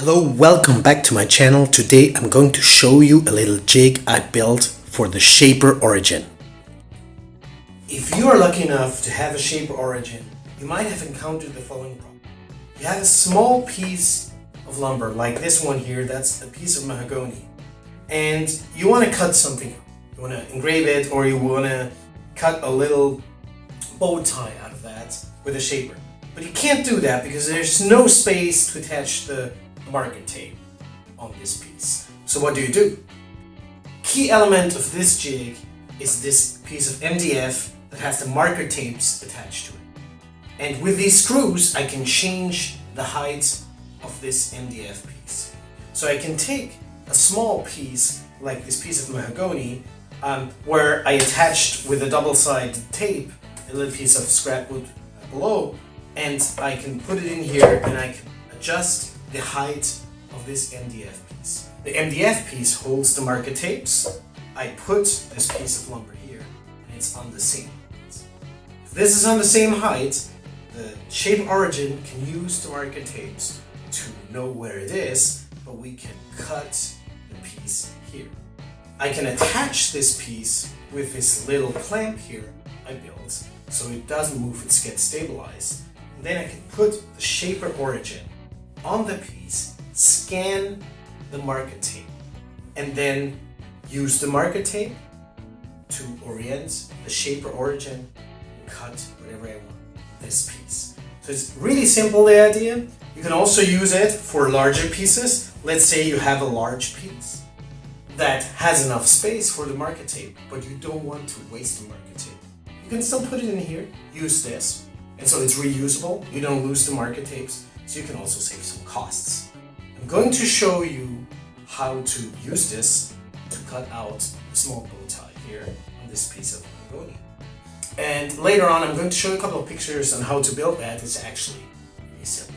Hello, welcome back to my channel. Today I'm going to show you a little jig I built for the Shaper Origin. If you are lucky enough to have a Shaper Origin, you might have encountered the following problem. You have a small piece of lumber like this one here, that's a piece of mahogany, and you want to cut something out. You want to engrave it, or you want to cut a little bow tie out of that with a shaper. But you can't do that because there's no space to attach the marker tape on this piece. So what do? Key element of this jig is this piece of MDF that has the marker tapes attached to it. And with these screws I can change the height of this MDF piece. So I can take a small piece like this piece of mahogany where I attached with a double-sided tape a little piece of scrap wood below, and I can put it in here and I can adjust the height of this MDF piece. The MDF piece holds the marker tapes. I put this piece of lumber here and it's on the same height. If this is on the same height, the Shaper Origin can use the marker tapes to know where it is, but we can cut the piece here. I can attach this piece with this little clamp here I built so it doesn't move, it gets stabilized. And then I can put the Shaper Origin on the piece, scan the marker tape, and then use the marker tape to orient the Shaper Origin and cut whatever I want this piece. So it's really simple, the idea. You can also use it for larger pieces. Let's say you have a large piece that has enough space for the marker tape, but you don't want to waste the marker tape. You can still put it in here, use this, and so it's reusable. You don't lose the marker tapes, so you can also save some costs. I'm going to show you how to use this to cut out a small bow tie here on this piece of mahogany. And later on I'm going to show you a couple of pictures on how to build that. It's actually really simple.